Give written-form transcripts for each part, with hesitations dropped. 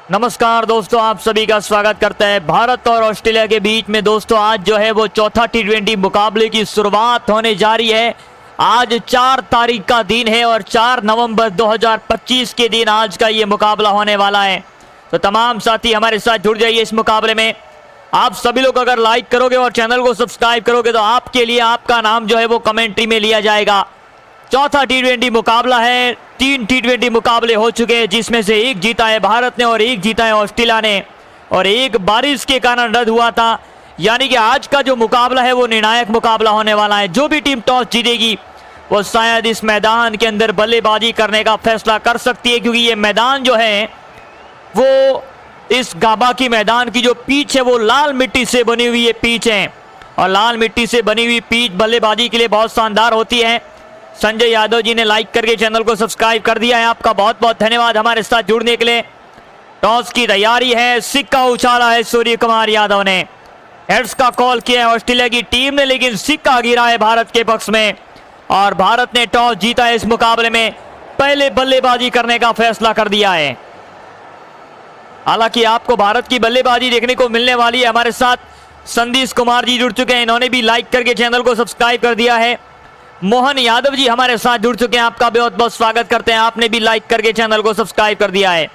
नमस्कार दोस्तों, आप सभी का स्वागत करते हैं। भारत और ऑस्ट्रेलिया के बीच में दोस्तों आज जो है वो चौथा टी20 मुकाबले की शुरुआत होने जा रही है। आज 4 तारीख का दिन है और 4 नवंबर 2025 के दिन आज का ये मुकाबला होने वाला है। तो तमाम साथी हमारे साथ जुड़ जाइए इस मुकाबले में। आप सभी लोग अगर लाइक करोगे और चैनल को सब्सक्राइब करोगे तो आपके लिए आपका नाम जो है वो कमेंट्री में लिया जाएगा। चौथा टी20 मुकाबला है। 3 टी20 मुकाबले हो चुके हैं जिसमें से एक जीता है भारत ने और एक जीता है ऑस्ट्रेलिया ने, और एक बारिश के कारण रद्द हुआ था। यानी कि आज का जो मुकाबला है वो निर्णायक मुकाबला होने वाला है। जो भी टीम टॉस जीतेगी वो शायद इस मैदान के अंदर बल्लेबाजी करने का फैसला कर सकती है, क्योंकि ये मैदान जो है वो इस गाबा की मैदान की जो पिच है वो लाल मिट्टी से बनी हुई पिच है, और लाल मिट्टी से बनी हुई पिच बल्लेबाजी के लिए बहुत शानदार होती है। संजय यादव जी ने लाइक करके चैनल को सब्सक्राइब कर दिया है, आपका बहुत बहुत धन्यवाद हमारे साथ जुड़ने के लिए। टॉस की तैयारी है, सिक्का उछाला है सूर्य कुमार यादव ने, हेड्स का कॉल किया है ऑस्ट्रेलिया की टीम ने, लेकिन सिक्का गिरा है भारत के पक्ष में और भारत ने टॉस जीता है। इस मुकाबले में पहले बल्लेबाजी करने का फैसला कर दिया है। हालांकि आपको भारत की बल्लेबाजी देखने को मिलने वाली है। हमारे साथ संदीप कुमार जी जुड़ चुके हैं, इन्होंने भी लाइक करके चैनल को सब्सक्राइब कर दिया है। मोहन यादव जी हमारे साथ जुड़ चुके हैं, आपका बहुत बहुत स्वागत करते हैं, आपने भी लाइक करके चैनल को सब्सक्राइब कर दिया है।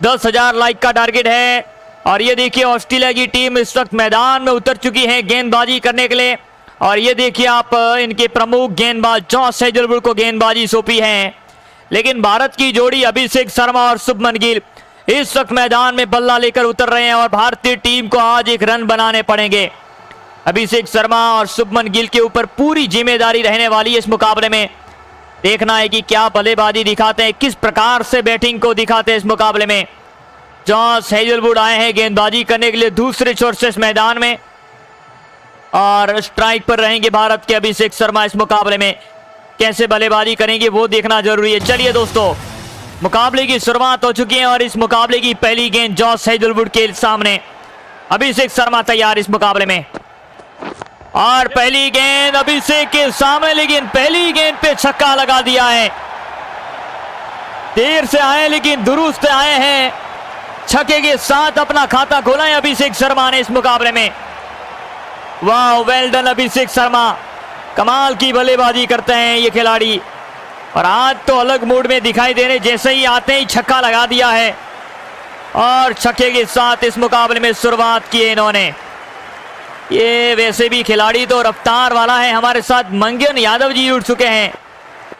10,000 लाइक का टारगेट है। और ये देखिए ऑस्ट्रेलिया की टीम इस वक्त मैदान में उतर चुकी है गेंदबाजी करने के लिए, और ये देखिए आप इनके प्रमुख गेंदबाज जॉस हेजलवुड को गेंदबाजी सौंपी है। लेकिन भारत की जोड़ी अभिषेक शर्मा और शुभमन गिल इस वक्त मैदान में बल्ला लेकर उतर रहे हैं और भारतीय टीम को आज एक रन बनाने पड़ेंगे। अभिषेक शर्मा और शुभमन गिल के ऊपर पूरी जिम्मेदारी रहने वाली है इस मुकाबले में। देखना है कि क्या बल्लेबाजी दिखाते हैं, किस प्रकार से बैटिंग को दिखाते हैं इस मुकाबले में। जॉस हेजलवुड आए हैं गेंदबाजी करने के लिए दूसरे छोर से इस मैदान में, और स्ट्राइक पर रहेंगे भारत के अभिषेक शर्मा। इस मुकाबले में कैसे बल्लेबाजी करेंगे वो देखना जरूरी है। चलिए दोस्तों, मुकाबले की शुरुआत हो चुकी है और इस मुकाबले की पहली गेंद जॉस हेजलवुड के सामने। अभिषेक शर्मा तैयार इस मुकाबले में, और पहली गेंद अभिषेक के सामने, लेकिन पहली गेंद पे छक्का लगा दिया है। देर से आए लेकिन दुरुस्त आए हैं, छक्के के साथ अपना खाता खोला है अभिषेक शर्मा ने इस मुकाबले में। वाह, वेल डन अभिषेक शर्मा, कमाल की बल्लेबाजी करते हैं ये खिलाड़ी, और आज तो अलग मूड में दिखाई दे रहे, जैसे ही आते ही छक्का लगा दिया है और छक्के के साथ इस मुकाबले में शुरुआत की है इन्होंने। ये वैसे भी खिलाड़ी तो रफ्तार वाला है। हमारे साथ मंगन यादव जी जुड़ चुके हैं,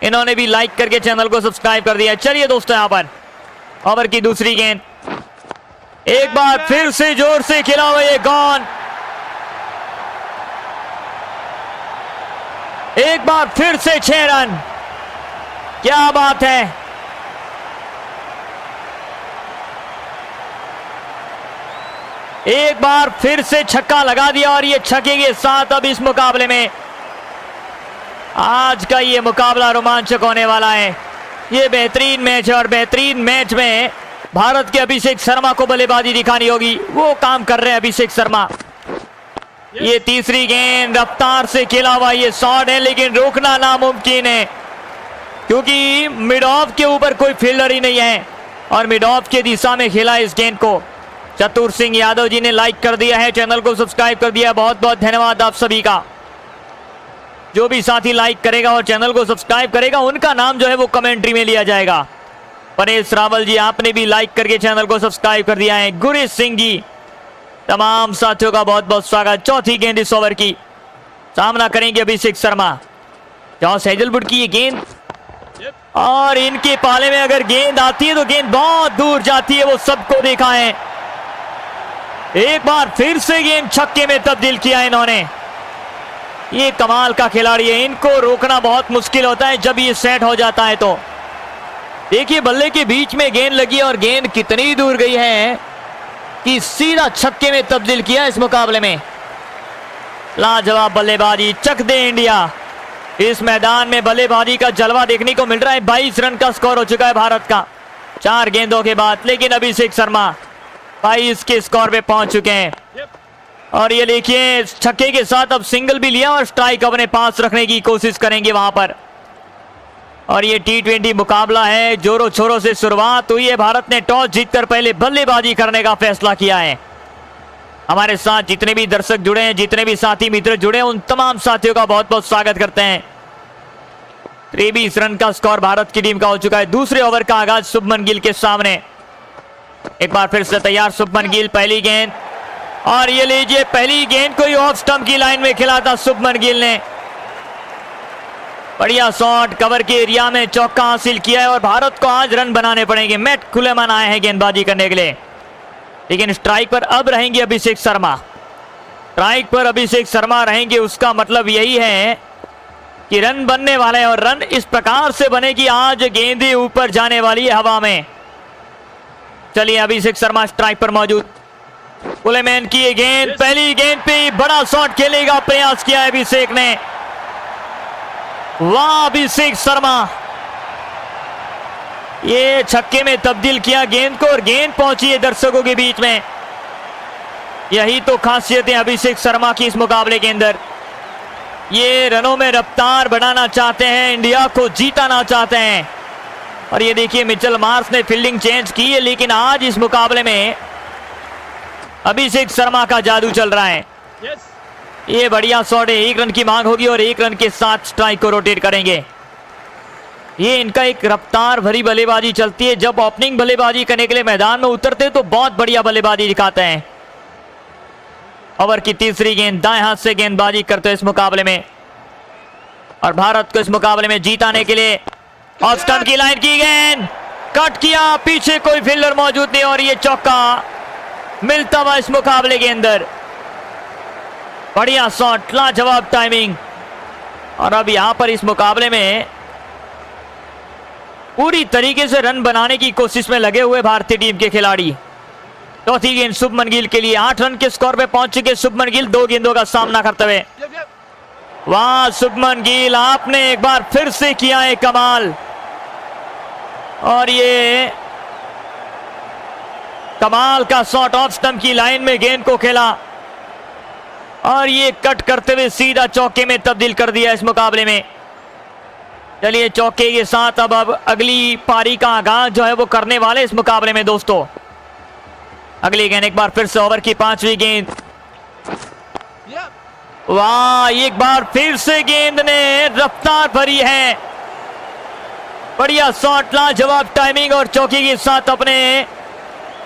इन्होंने भी लाइक करके चैनल को सब्सक्राइब कर दिया। चलिए दोस्तों, यहाँ पर ओवर की दूसरी गेंद, एक बार फिर से जोर से खेला हुआ ये गेंद, एक बार फिर से 6 रन, क्या बात है। एक बार फिर से छक्का लगा दिया और ये छक्के के साथ अब इस मुकाबले में आज का ये मुकाबला रोमांचक होने वाला है। ये बेहतरीन मैच है और बेहतरीन मैच में भारत के अभिषेक शर्मा को बल्लेबाजी दिखानी होगी, वो काम कर रहे हैं अभिषेक शर्मा। ये तीसरी गेंद रफ्तार से खेला हुआ ये शॉट है, लेकिन रोकना नामुमकिन है क्योंकि मिड ऑफ के ऊपर कोई फील्डर ही नहीं है और मिड ऑफ के दिशा में खेला इस गेंद को। चतुर सिंह यादव जी ने लाइक कर दिया है, चैनल को सब्सक्राइब कर दिया है, बहुत बहुत धन्यवाद आप सभी का। जो भी साथी लाइक करेगा और चैनल को सब्सक्राइब करेगा उनका नाम जो है वो कमेंट्री में लिया जाएगा। परेश रावल जी, आपने भी लाइक करके चैनल को सब्सक्राइब कर दिया है। गुरेश सिंह जी, तमाम साथियों का बहुत बहुत स्वागत। चौथी गेंद इस ओवर की, सामना करेंगे अभिषेक शर्मा। जॉस हेजलवुड की ये गेंद, और इनके पाले में अगर गेंद आती है तो गेंद बहुत दूर जाती है, वो सबको देखा है। एक बार फिर से गेंद छक्के में तब्दील किया इन्होंने। ये कमाल का खिलाड़ी है, इनको रोकना बहुत मुश्किल होता है जब ये सेट हो जाता है। तो देखिए बल्ले के बीच में गेंद लगी और गेंद कितनी दूर गई है कि सीधा छक्के में तब्दील किया इस मुकाबले में। लाजवाब बल्लेबाजी, चक दे इंडिया। इस मैदान में बल्लेबाजी का जलवा देखने को मिल रहा है। 22 रन का स्कोर हो चुका है भारत का 4 गेंदों के बाद, लेकिन अभिषेक शर्मा 22 के स्कोर पे पहुंच चुके हैं। और ये देखिए छक्के के साथ अब सिंगल भी लिया और स्ट्राइक अपने पास रखने की कोशिश करेंगे वहां पर। और ये T20 मुकाबला है, जोरों शोरों से शुरुआत हुई है। भारत ने टॉस जीतकर पहले बल्लेबाजी करने का फैसला किया है। हमारे साथ जितने भी दर्शक जुड़े हैं, जितने भी साथी मित्र जुड़े हैं, उन तमाम साथियों का बहुत बहुत स्वागत करते हैं। 23 रन का स्कोर भारत की टीम का हो चुका है। दूसरे ओवर का आगाज शुभमन गिल के सामने। एक बार फिर से तैयार शुभमन गिल, पहली गेंद, और ये लीजिए पहली गेंद को ही ऑफ स्टंप की लाइन में खिला था शुभमन गिल ने। बढ़िया शॉट, कवर के एरिया में चौका हासिल किया है और भारत को आज रन बनाने पड़ेंगे। मैट खुलेमान आए हैं गेंदबाजी करने के लिए, लेकिन स्ट्राइक पर अब रहेंगे अभिषेक शर्मा। स्ट्राइक पर अभिषेक शर्मा रहेंगे, उसका मतलब यही है कि रन बनने वाले हैं, और रन इस प्रकार से बने कि आज गेंदें ऊपर जाने वाली है हवा में। चलिए अभिषेक शर्मा स्ट्राइक पर मौजूद। कुलेमैन की ये गेंद, पहली गेंद पे बड़ा शॉट खेलेगा, प्रयास किया है अभिषेक ने। वाह अभिषेक शर्मा, ये छक्के में तब्दील किया गेंद को और गेंद पहुंची है दर्शकों के बीच में। यही तो खासियत है अभिषेक शर्मा की इस मुकाबले के अंदर। ये रनों में रफ्तार बढ़ाना चाहते हैं, इंडिया को जीताना चाहते हैं। और ये देखिए मिचेल मार्श ने फील्डिंग चेंज की है, लेकिन आज इस मुकाबले में अभिषेक शर्मा का जादू चल रहा है। ये बढ़िया शॉट है, 1 रन की मांग होगी और 1 रन के साथ स्ट्राइक को रोटेट करेंगे। ये इनका एक रफ्तार भरी बल्लेबाजी चलती है। जब ओपनिंग बल्लेबाजी करने के लिए मैदान में उतरते तो बहुत बढ़िया बल्लेबाजी दिखाते हैं। ओवर की तीसरी गेंद, दाएं हाथ से गेंदबाजी करते हैं इस मुकाबले में, और भारत को इस मुकाबले में जीताने के लिए ऑफ स्टंप की लाइन की गेंद, कट किया, पीछे कोई फील्डर मौजूद नहीं और ये चौका मिलता हुआ इस मुकाबले के अंदर। बढ़िया शॉट, लाजवाब टाइमिंग। और अब यहां पर इस मुकाबले में पूरी तरीके से रन बनाने की कोशिश में लगे हुए भारतीय टीम के खिलाड़ी। चौथी गेंद शुभमन गिल के लिए, 8 रन के स्कोर पे पहुंच चुके शुभमन गिल 2 गेंदों का सामना करते हुए। वाह शुभमन गिल, आपने एक बार फिर से किया है कमाल, और ये कमाल का शॉट ऑफ स्टंप की लाइन में गेंद को खेला और ये कट करते हुए सीधा चौके में तब्दील कर दिया इस मुकाबले में। चलिए चौके के साथ अब अगली पारी का आगाज जो है वो करने वाले इस मुकाबले में दोस्तों। अगली गेंद, एक बार फिर से ओवर की 5वीं गेंद। वाह, एक बार फिर से गेंद ने रफ्तार भरी है, बढ़िया शॉट, लाजवाब टाइमिंग, और चौके के साथ अपने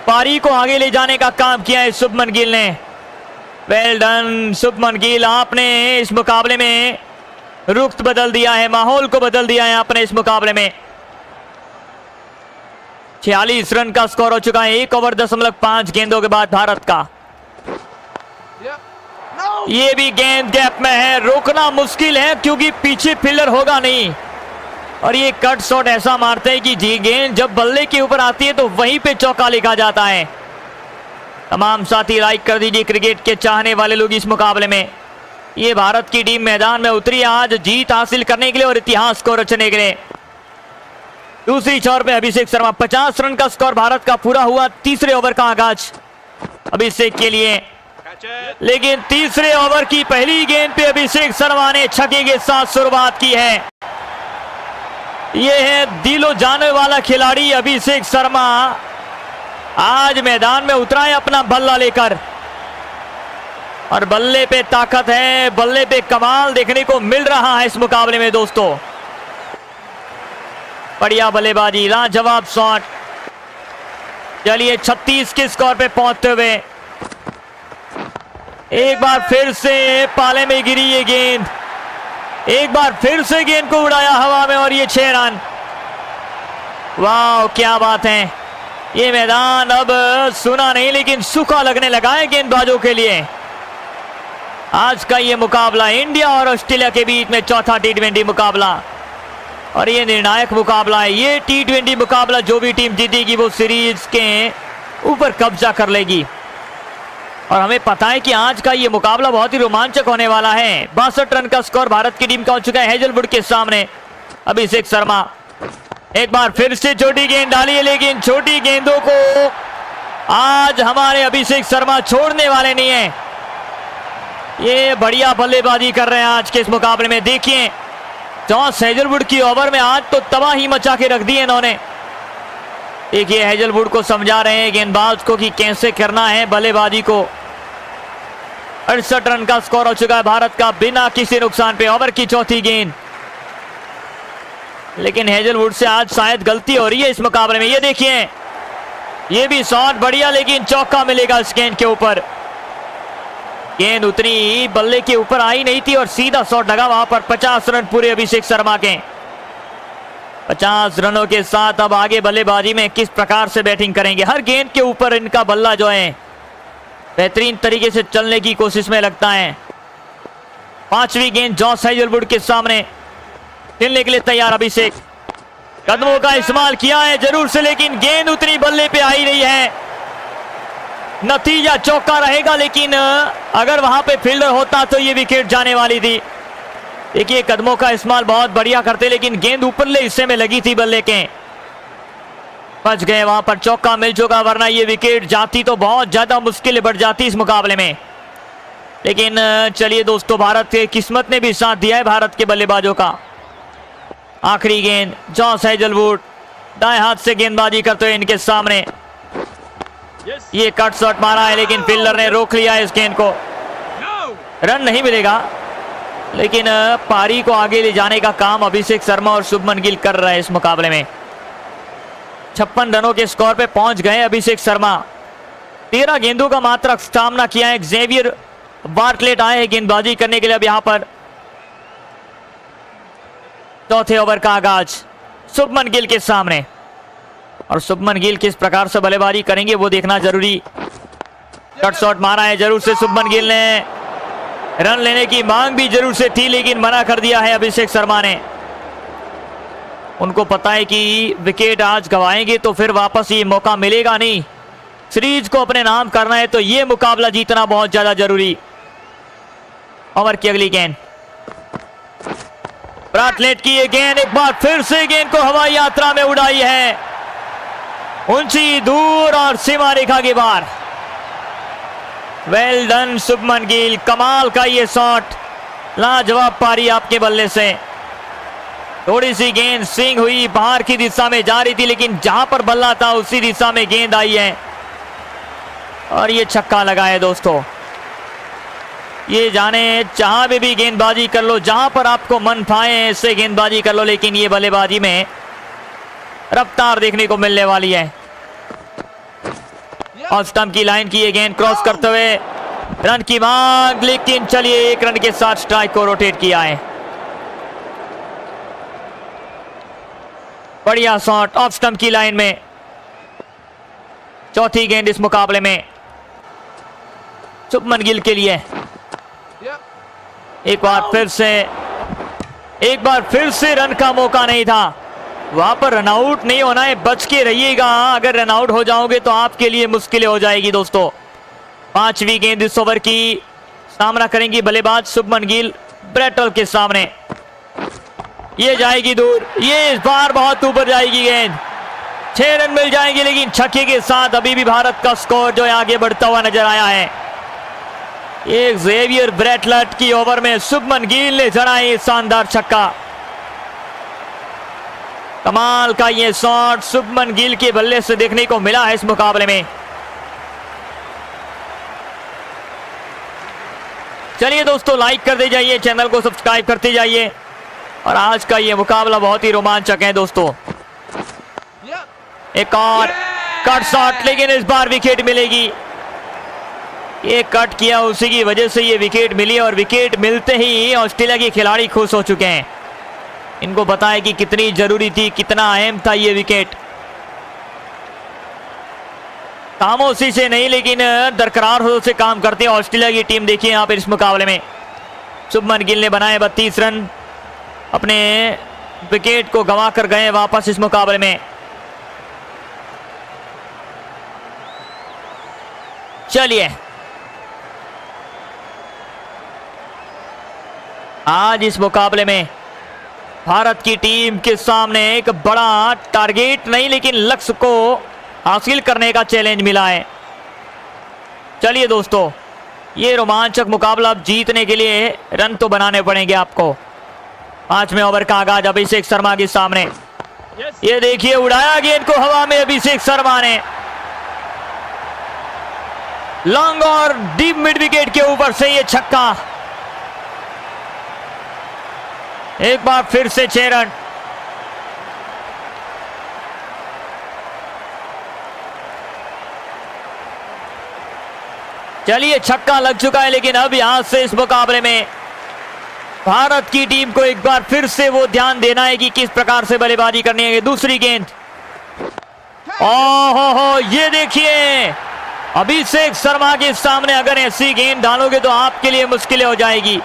पारी को आगे ले जाने का काम किया है शुभमन गिल ने। वेल डन शुभमन गिल, आपने इस मुकाबले में रुख बदल दिया है, माहौल को बदल दिया है आपने इस मुकाबले में। 46 रन का स्कोर हो चुका है 1 ओवर 10.5 गेंदों के बाद भारत का। ये भी गेंद गैप में है, रोकना मुश्किल है क्योंकि पीछे फील्डर होगा नहीं, और ये कट शॉट ऐसा मारते हैं कि जी गेंद जब बल्ले के ऊपर आती है तो वहीं पे चौका लिखा जाता है। तमाम साथी लाइक कर दीजिए, क्रिकेट के चाहने वाले लोग इस मुकाबले में। ये भारत की टीम मैदान में उतरी आज जीत हासिल करने के लिए और इतिहास को रचने के लिए। दूसरी छोर पे अभिषेक शर्मा, 50 रन का स्कोर भारत का पूरा हुआ। तीसरे ओवर का आगाज अभिषेक के लिए, लेकिन तीसरे ओवर की पहली गेंद पे अभिषेक शर्मा ने छक्के के साथ शुरुआत की है। यह है दिलो जाने वाला खिलाड़ी अभिषेक शर्मा, आज मैदान में उतरा है अपना बल्ला लेकर, और बल्ले पे ताकत है, बल्ले पे कमाल देखने को मिल रहा है इस मुकाबले में दोस्तों। बढ़िया बल्लेबाजी, लाजवाब शॉट। चलिए 36 के स्कोर पे पहुंचते हुए एक बार फिर से पाले में गिरी ये गेंद, एक बार फिर से गेंद को उड़ाया हवा में और ये 6 रन। वाह क्या बात है, ये मैदान अब सुना नहीं लेकिन सूखा लगने लगा है गेंदबाजों के लिए। आज का ये मुकाबला इंडिया और ऑस्ट्रेलिया के बीच में चौथा T20 मुकाबला, और ये निर्णायक मुकाबला है। ये T20 मुकाबला जो भी टीम जीतेगी वो सीरीज के ऊपर कब्जा कर लेगी, और हमें पता है कि आज का ये मुकाबला बहुत ही रोमांचक होने वाला है। 62 रन का स्कोर भारत की टीम का हो चुका है हेजलवुड के सामने। अभिषेक शर्मा एक बार फिर से छोटी गेंद डाली है, लेकिन छोटी गेंदों को आज हमारे अभिषेक शर्मा छोड़ने वाले नहीं है। ये बढ़िया बल्लेबाजी कर रहे हैं आज के इस मुकाबले में। देखिए जॉस हेजलवुड की ओवर में आज तो तबाही मचा के रख दी है इन्होंने। देखिए हेजलवुड को समझा रहे हैं गेंदबाज को कि कैसे करना है बल्लेबाजी को। 68 रन का स्कोर हो चुका है भारत का बिना किसी नुकसान पे। ओवर की चौथी गेंद, लेकिन हेजलवुड से आज शायद गलती हो रही है इस मुकाबले में। ये देखिए ये भी शॉट बढ़िया, लेकिन चौका मिलेगा इस गेंद के ऊपर। गेंद उतनी बल्ले के ऊपर आई नहीं थी और सीधा शॉट लगा वहां पर। 50 रन पूरे अभिषेक शर्मा के। 50 रनों के साथ अब आगे बल्लेबाजी में किस प्रकार से बैटिंग करेंगे। हर गेंद के ऊपर इनका बल्ला जो है बेहतरीन तरीके से चलने की कोशिश में लगता है। पांचवी गेंद जॉस हेजलवुड के सामने खेलने के लिए तैयार अभिषेक। कदमों का इस्तेमाल किया है जरूर से, लेकिन गेंद उतनी बल्ले पे आई नहीं है। नतीजा चौका रहेगा, लेकिन अगर वहां पे फील्डर होता तो ये विकेट जाने वाली थी। देखिए कदमों का इस्तेमाल बहुत बढ़िया करते, लेकिन गेंद ऊपरले हिस्से में लगी थी बल्ले के। बच गए वहां पर, चौका मिल चुका, वरना ये विकेट जाती तो बहुत ज्यादा मुश्किल बढ़ जाती इस मुकाबले में। लेकिन चलिए दोस्तों, भारत के किस्मत ने भी साथ दिया है भारत के बल्लेबाजों का। आखिरी गेंद जॉस हेजलवुड दाएं हाथ से गेंदबाजी करते हुए इनके सामने। ये कट शॉट मारा है, लेकिन फील्डर ने रोक लिया है इस गेंद को। रन नहीं मिलेगा, लेकिन पारी को आगे ले जाने का काम अभिषेक शर्मा और शुभमन गिल कर रहे हैं इस मुकाबले में। 56 रनों के स्कोर पे पहुंच गए अभिषेक शर्मा। 13 गेंदों का मात्र सामना किया है। जेवियर बार्टलेट आए हैं गेंदबाजी करने के लिए अब यहां पर। चौथे ओवर का आगाज शुभमन गिल के सामने, और शुभमन गिल किस प्रकार से बल्लेबाजी करेंगे वो देखना जरूरी। कट शॉट मारा है जरूर से शुभमन गिल ने। रन लेने की मांग भी जरूर से थी, लेकिन मना कर दिया है अभिषेक शर्मा ने। उनको पता है कि विकेट आज गंवाएंगे तो फिर वापस ये मौका मिलेगा नहीं। सीरीज को अपने नाम करना है तो ये मुकाबला जीतना बहुत ज्यादा जरूरी। ओवर की अगली गेंद बार्टलेट की ये गेंद एक बार फिर से गेंद को हवाई यात्रा में उड़ाई है, ऊंची दूर और सीमा रेखा के बाहर। वेल डन शुभमन गिल, कमाल का ये शॉट, लाजवाब पारी आपके बल्ले से। थोड़ी सी गेंद स्विंग हुई, बाहर की दिशा में जा रही थी, लेकिन जहां पर बल्ला था उसी दिशा में गेंद आई है और ये छक्का लगा है दोस्तों। ये जाने जहां पे भी गेंदबाजी कर लो, जहां पर आपको मन पाए ऐसे गेंदबाजी कर लो, लेकिन ये बल्लेबाजी में रफ्तार देखने को मिलने वाली है। ऑफ स्टंप की लाइन की ये गेंद क्रॉस करते हुए रन की मांग, लेकिन चलिए 1 रन के साथ स्ट्राइक को रोटेट किया है। बढ़िया शॉट ऑफ स्टंप की लाइन में। चौथी गेंद इस मुकाबले में शुभमन गिल के लिए। एक बार फिर से रन का मौका नहीं था, वहां पर रनआउट नहीं होना है, बच के रहिएगा। अगर रनआउट हो जाओगे तो आपके लिए मुश्किलें हो जाएगी दोस्तों। पांचवी गेंद इस ओवर की, सामना करेंगी बल्लेबाज शुभमन गिल ब्रेटल के सामने। ये जाएगी दूर, ये इस बार बहुत ऊपर जाएगी गेंद। 6 रन मिल जाएंगे, लेकिन छक्के के साथ अभी भी भारत का स्कोर जो है आगे बढ़ता हुआ नजर आया है। एक जेवियर ब्रेटलेट की ओवर में शुभमन गिल ने जड़ाई शानदार छक्का। कमाल का ये शॉट शुभमन गिल के बल्ले से देखने को मिला है इस मुकाबले में। चलिए दोस्तों, लाइक कर दे जाइए, चैनल को सब्सक्राइब करते जाइए। और आज का ये मुकाबला बहुत ही रोमांचक है दोस्तों। एक और कट शॉट, लेकिन इस बार विकेट मिलेगी। ये कट किया उसी की वजह से ये विकेट मिली, और विकेट मिलते ही ऑस्ट्रेलिया के खिलाड़ी खुश हो चुके हैं। इनको पता है कि कितनी जरूरी थी, कितना अहम था ये विकेट। खामोशी से नहीं, लेकिन दरकरार हो से काम करते हैं ऑस्ट्रेलिया की टीम। देखिए यहाँ पर इस मुकाबले में शुभमन गिल ने बनाए 32 रन, अपने विकेट को गंवा कर गए वापस इस मुकाबले में। चलिए आज इस मुकाबले में भारत की टीम के सामने एक बड़ा टारगेट नहीं, लेकिन लक्ष्य को हासिल करने का चैलेंज मिला है। चलिए दोस्तों, ये रोमांचक मुकाबला अब जीतने के लिए रन तो बनाने पड़ेंगे आपको। पांचवें ओवर का आगाज अभिषेक शर्मा के सामने। ये देखिए उड़ाया गेंद को हवा में अभिषेक शर्मा ने, लॉन्ग और डीप मिड विकेट के ऊपर से ये छक्का। एक बार फिर से 6 रन। चलिए छक्का लग चुका है, लेकिन अब यहां से इस मुकाबले में भारत की टीम को एक बार फिर से वो ध्यान देना है कि किस प्रकार से बल्लेबाजी करनी है। दूसरी गेंद, ओहो ये देखिए अभिषेक शर्मा के सामने अगर ऐसी गेंद डालोगे तो आपके लिए मुश्किल हो जाएगी।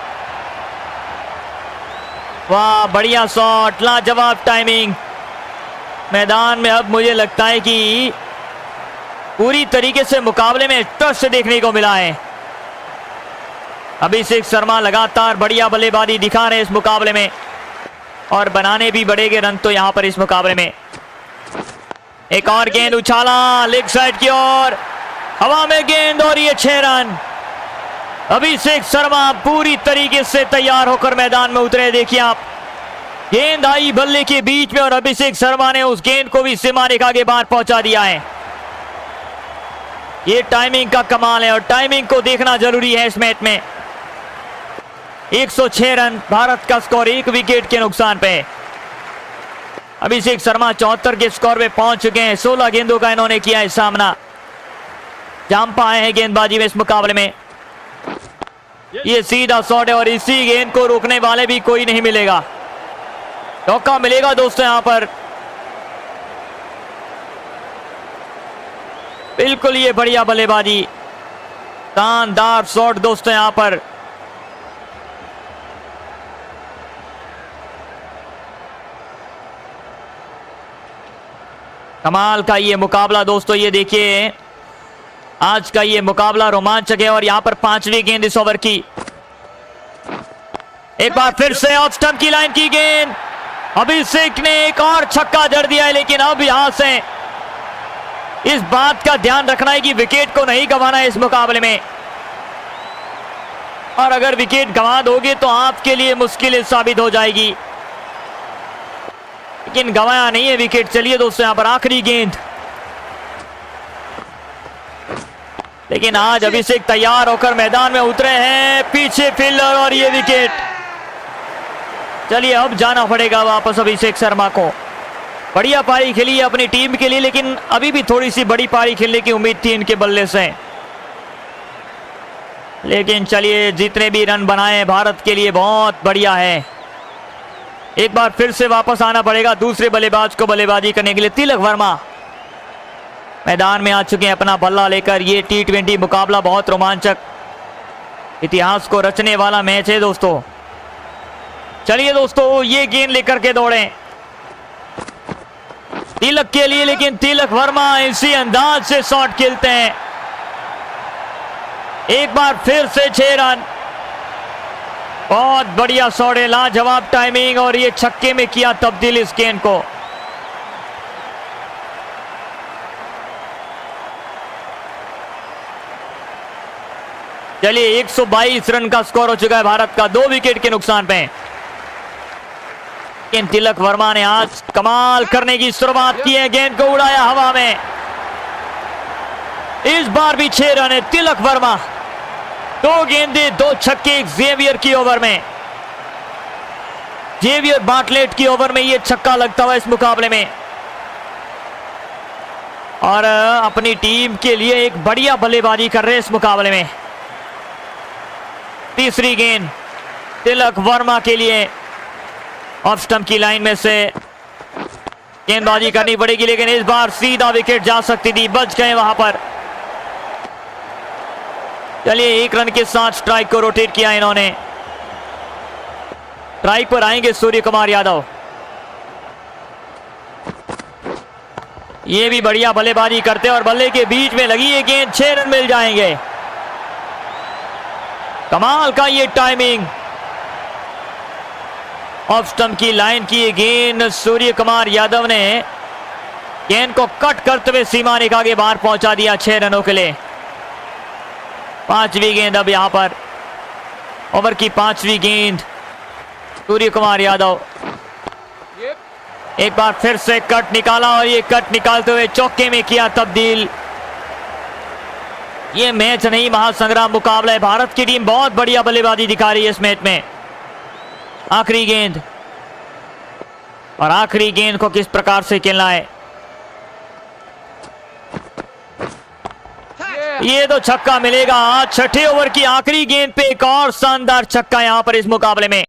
वाह बढ़िया शॉट, लाजवाब टाइमिंग। मैदान में अब मुझे लगता है कि पूरी तरीके से मुकाबले में टच देखने को मिला है। अभिषेक शर्मा लगातार बढ़िया बल्लेबाजी दिखा रहे हैं इस मुकाबले में, और बनाने भी बढ़ेंगे रन तो यहां पर इस मुकाबले में। एक और गेंद उछाला लेग साइड की ओर, हवा में गेंद और ये 6 रन। अभिषेक शर्मा पूरी तरीके से तैयार होकर मैदान में उतरे। देखिए आप, गेंद आई बल्ले के बीच में और अभिषेक शर्मा ने उस गेंद को भी सीमा रेखा के बाहर पहुंचा दिया है। ये टाइमिंग का कमाल है और टाइमिंग को देखना जरूरी है इस मैच में। 106 रन भारत का स्कोर, 1 विकेट के नुकसान पे। अभिषेक शर्मा 74 के स्कोर पे पहुंच चुके हैं। 16 गेंदों का इन्होंने किया है सामना। जाम पाए हैं गेंदबाजी में इस मुकाबले में। ये सीधा शॉट है और इसी गेंद को रोकने वाले भी कोई नहीं मिलेगा। चौका मिलेगा दोस्तों यहां पर। बिल्कुल ये बढ़िया बल्लेबाजी, शानदार शॉट दोस्तों यहां पर। कमाल का ये मुकाबला दोस्तों। ये देखिए आज का ये मुकाबला रोमांचक है और यहां पर 5वीं गेंद इस ओवर की। एक बार फिर से ऑफ स्टंप की लाइन की गेंद, अभिषेक ने एक और छक्का जड़ दिया है। लेकिन अब यहां से इस बात का ध्यान रखना है कि विकेट को नहीं गंवाना है इस मुकाबले में, और अगर विकेट गंवा दोगे तो आपके लिए मुश्किल साबित हो जाएगी। लेकिन गंवाया नहीं है विकेट। चलिए दोस्तों यहां पर आखिरी गेंद, लेकिन आज अभिषेक तैयार होकर मैदान में उतरे हैं। पीछे फील्डर और ये विकेट। चलिए अब जाना पड़ेगा वापस अभिषेक शर्मा को। बढ़िया पारी खेली है अपनी टीम के लिए, लेकिन अभी भी थोड़ी सी बड़ी पारी खेलने की उम्मीद थी इनके बल्ले से। लेकिन चलिए जितने भी रन बनाए भारत के लिए बहुत बढ़िया है। एक बार फिर से वापस आना पड़ेगा दूसरे बल्लेबाज को बल्लेबाजी करने के लिए। तिलक वर्मा मैदान में आ चुके हैं अपना बल्ला लेकर। ये T20 मुकाबला बहुत रोमांचक, इतिहास को रचने वाला मैच है दोस्तों। चलिए दोस्तों ये गेंद लेकर के दौड़े तिलक के लिए, लेकिन तिलक वर्मा इसी अंदाज से शॉट खेलते हैं। एक बार फिर से 6 रन। बहुत बढ़िया शॉट है, लाजवाब टाइमिंग, और ये छक्के में किया तब्दील इस गेंद को। चलिए 122 रन का स्कोर हो चुका है भारत का, 2 विकेट के नुकसान पे। लेकिन तिलक वर्मा ने आज कमाल करने की शुरुआत की है। गेंद को उड़ाया हवा में। इस बार भी 6 रन है। तिलक वर्मा 2 गेंदे 2 छक्के जेवियर की ओवर में। जेवियर बाटलेट की ओवर में ये छक्का लगता हुआ इस मुकाबले में, और अपनी टीम के लिए एक बढ़िया बल्लेबाजी कर रहे हैं इस मुकाबले में। तीसरी गेंद तिलक वर्मा के लिए। ऑफ स्टंप की लाइन में से गेंदबाजी करनी पड़ेगी, लेकिन इस बार सीधा विकेट जा सकती थी, बच गए वहां पर। चलिए 1 रन के साथ स्ट्राइक को रोटेट किया इन्होंने। स्ट्राइक पर आएंगे सूर्य कुमार यादव। ये भी बढ़िया बल्लेबाजी करते और बल्ले के बीच में लगी ये गेंद, 6 रन मिल जाएंगे। कमाल का ये टाइमिंग। ऑफ स्टंप की लाइन की गेंद, सूर्य कुमार यादव ने गेंद को कट करते हुए सीमा रेखा के बाहर पहुंचा दिया 6 रनों के लिए। 5वीं गेंद अब यहां पर, ओवर की 5वीं गेंद। सूर्य कुमार यादव एक बार फिर से कट निकाला और ये कट निकालते हुए चौके में किया तब्दील। ये मैच नहीं, महासंग्राम मुकाबला है। भारत की टीम बहुत बढ़िया बल्लेबाजी दिखा रही है इस मैच में। आखिरी गेंद, और आखिरी गेंद को किस प्रकार से खेलना है। ये तो छक्का मिलेगा। छठे ओवर की आखिरी गेंद पे एक और शानदार छक्का यहां पर इस मुकाबले में।